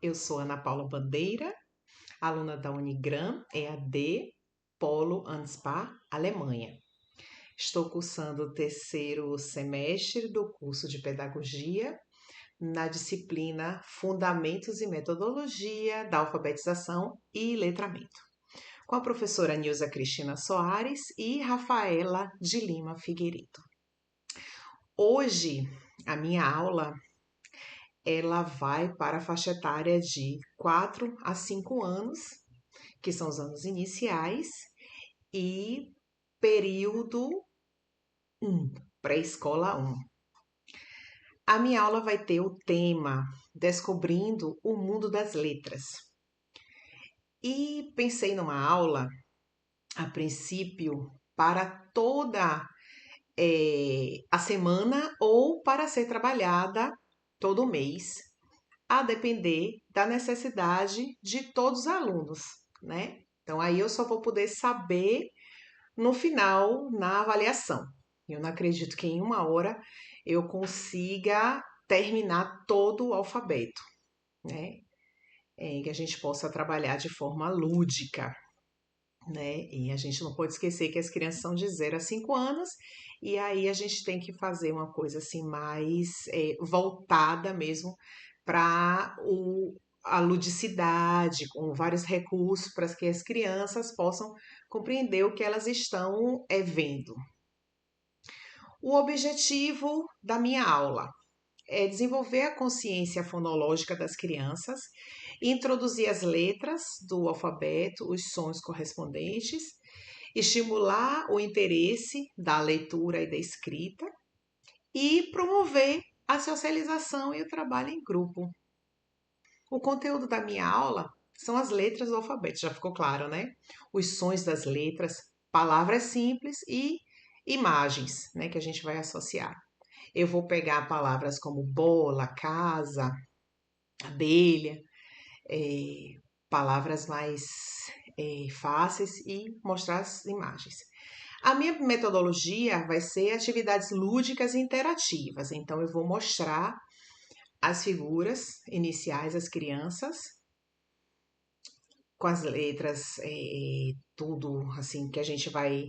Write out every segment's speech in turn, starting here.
eu sou Ana Paula Bandeira, aluna da Unigram, EAD, Polo Ansbach, Alemanha. Estou cursando o terceiro semestre do curso de Pedagogia na disciplina Fundamentos e Metodologia da Alfabetização e Letramento, com a professora Nilza Cristina Soares e Rafaela de Lima Figueiredo. Hoje, a minha aula ela vai para a faixa etária de 4 a 5 anos, que são os anos iniciais, e período 1, pré-escola 1. A minha aula vai ter o tema Descobrindo o Mundo das Letras. E pensei numa aula, a princípio, para toda a semana ou para ser trabalhada todo mês, a depender da necessidade de todos os alunos, né? Então, aí eu só vou poder saber no final, na avaliação. Eu não acredito que em 1 hora eu consiga terminar todo o alfabeto, né? Que a gente possa trabalhar de forma lúdica, né? E a gente não pode esquecer que as crianças são de 0 a 5 anos, e aí a gente tem que fazer uma coisa assim mais voltada mesmo para a ludicidade, com vários recursos para que as crianças possam compreender o que elas estão vendo. O objetivo da minha aula é desenvolver a consciência fonológica das crianças, introduzir as letras do alfabeto, os sons correspondentes, estimular o interesse da leitura e da escrita e promover a socialização e o trabalho em grupo. O conteúdo da minha aula são as letras do alfabeto, já ficou claro, né? Os sons das letras, palavras simples e imagens, né, que a gente vai associar. Eu vou pegar palavras como bola, casa, abelha, palavras mais fáceis e mostrar as imagens. A minha metodologia vai ser atividades lúdicas e interativas, então eu vou mostrar as figuras iniciais às crianças, com as letras, tudo assim que a gente vai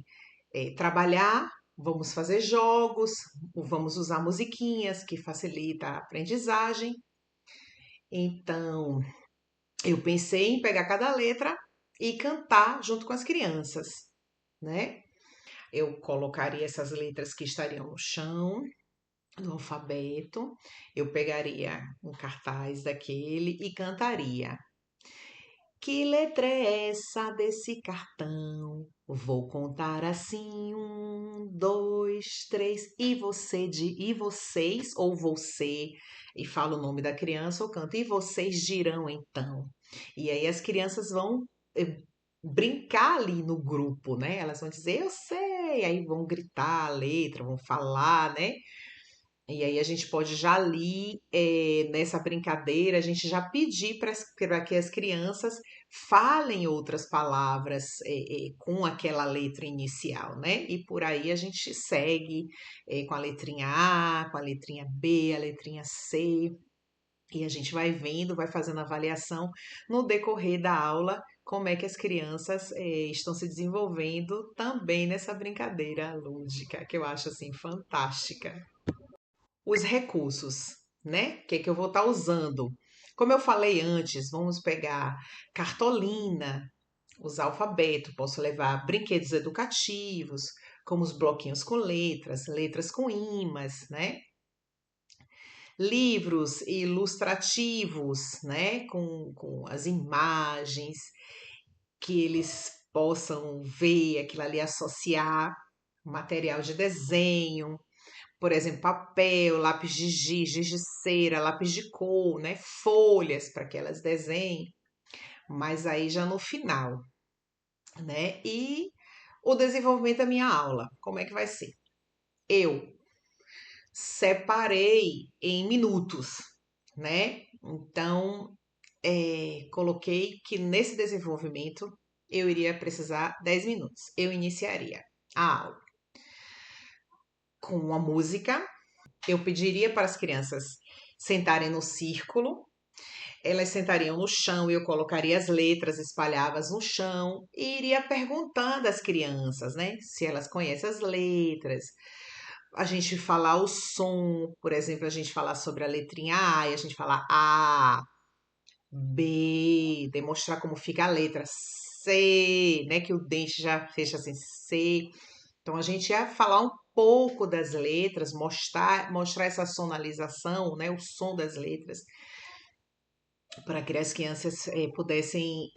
trabalhar. Vamos fazer jogos, vamos usar musiquinhas que facilita a aprendizagem. Então, eu pensei em pegar cada letra e cantar junto com as crianças, né? Eu colocaria essas letras que estariam no chão do alfabeto, eu pegaria um cartaz daquele e cantaria. Que letra é essa desse cartão? Vou contar assim, 1, 2, 3, e vocês, ou você, e fala o nome da criança, ou canta, e vocês dirão então. E aí as crianças vão brincar ali no grupo, né? Elas vão dizer, eu sei, aí vão gritar a letra, vão falar, né? E aí a gente pode já ali, nessa brincadeira, a gente já pedir para que as crianças falem outras palavras com aquela letra inicial, né? E por aí a gente segue com a letrinha A, com a letrinha B, a letrinha C, e a gente vai vendo, vai fazendo avaliação no decorrer da aula, como é que as crianças estão se desenvolvendo também nessa brincadeira lúdica, que eu acho assim fantástica. Os recursos, né? Que eu vou estar usando. Como eu falei antes, vamos pegar cartolina, usar alfabeto, posso levar brinquedos educativos, como os bloquinhos com letras, letras com imãs, né? Livros ilustrativos, né? Com as imagens, que eles possam ver aquilo ali, associar material de desenho, por exemplo, papel, lápis de giz, giz de cera, lápis de cor, né? Folhas para que elas desenhem, mas aí já no final, né? E o desenvolvimento da minha aula, como é que vai ser? Eu separei em minutos, né? Então, coloquei que nesse desenvolvimento eu iria precisar 10 minutos. Eu iniciaria a aula com uma música. Eu pediria para as crianças sentarem no círculo, Elas sentariam no chão e eu colocaria as letras espalhadas no chão e iria perguntando às crianças, né, se elas conhecem as letras. A gente falar o som, por exemplo, a gente falar sobre a letrinha A e a gente falar A, B, demonstrar como fica a letra C, né, que o dente já fecha assim, C. Então a gente ia falar um pouco das letras, mostrar essa sonalização, né, o som das letras, para que as crianças pudessem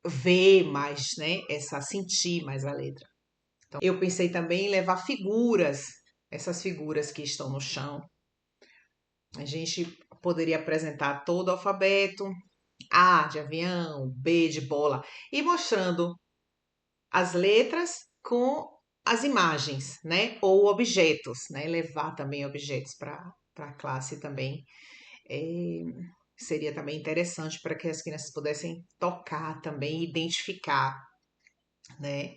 ver mais, né, sentir mais a letra. Então, eu pensei também em levar figuras, essas figuras que estão no chão. A gente poderia apresentar todo o alfabeto, A de avião, B de bola, e mostrando as letras com as imagens, né? Ou objetos, né? Levar também objetos para a classe também. É, seria também interessante para que as crianças pudessem tocar também, identificar, né?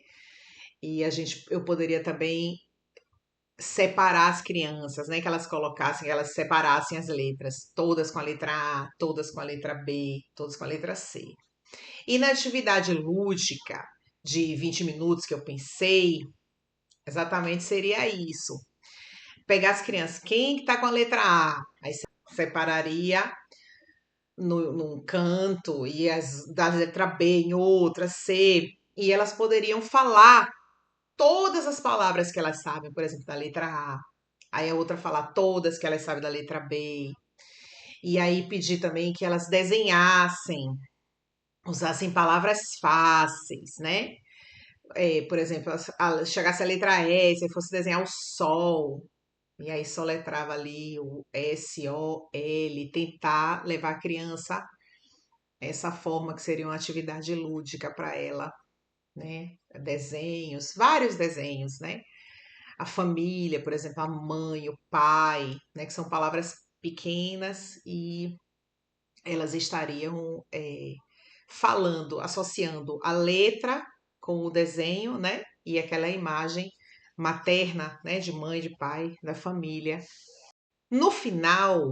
E eu poderia também separar as crianças, né? Que elas colocassem, que elas separassem as letras, todas com a letra A, todas com a letra B, todas com a letra C. E na atividade lúdica de 20 minutos que eu pensei, exatamente seria isso. Pegar as crianças, quem que tá com a letra A? Aí separaria num canto e as da letra B em outra, C, e elas poderiam falar todas as palavras que elas sabem, por exemplo, da letra A. Aí a outra falar todas que elas sabem da letra B. E aí pedir também que elas desenhassem, usassem palavras fáceis, né? Por exemplo, chegasse a letra S e fosse desenhar o sol, e aí soletrava ali o S-O-L, tentar levar a criança essa forma que seria uma atividade lúdica para ela, né? Desenhos, vários desenhos, né? A família, por exemplo, a mãe, o pai, né? Que são palavras pequenas e elas estariam falando, associando a letra com o desenho, né? E aquela imagem materna, né? De mãe, de pai, da família. No final,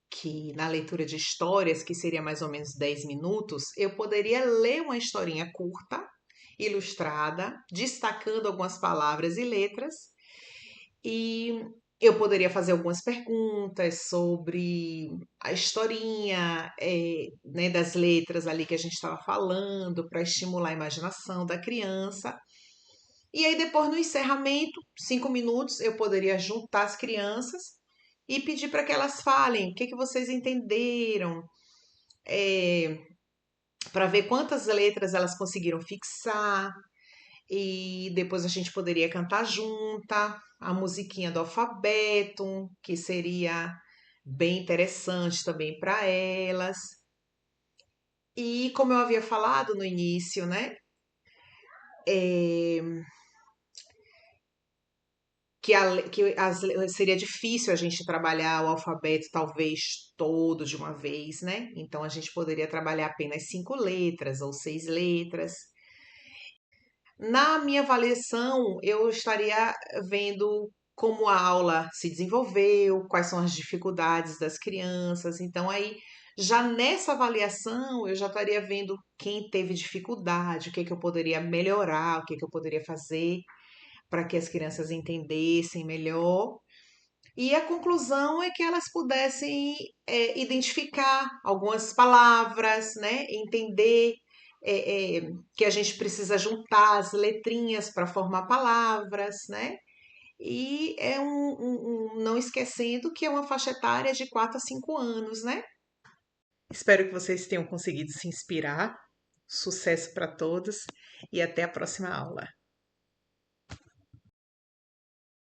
que na leitura de histórias, que seria mais ou menos 10 minutos, eu poderia ler uma historinha curta, ilustrada, destacando algumas palavras e letras, e eu poderia fazer algumas perguntas sobre a historinha, né, das letras ali que a gente estava falando, para estimular a imaginação da criança. E aí, depois, no encerramento, 5 minutos, eu poderia juntar as crianças e pedir para que elas falem o que vocês entenderam, para ver quantas letras elas conseguiram fixar. E depois a gente poderia cantar junta a musiquinha do alfabeto, que seria bem interessante também para elas. E como eu havia falado no início, né? Seria difícil a gente trabalhar o alfabeto talvez todo de uma vez, né? Então a gente poderia trabalhar apenas 5 letras ou 6 letras. Na minha avaliação, eu estaria vendo como a aula se desenvolveu, quais são as dificuldades das crianças. Então, aí, já nessa avaliação, eu já estaria vendo quem teve dificuldade, o que eu poderia melhorar, o que eu poderia fazer para que as crianças entendessem melhor. E a conclusão é que elas pudessem identificar algumas palavras, né? Entender que a gente precisa juntar as letrinhas para formar palavras, né? E não esquecendo que é uma faixa etária de 4 a 5 anos, né? Espero que vocês tenham conseguido se inspirar. Sucesso para todos e até a próxima aula.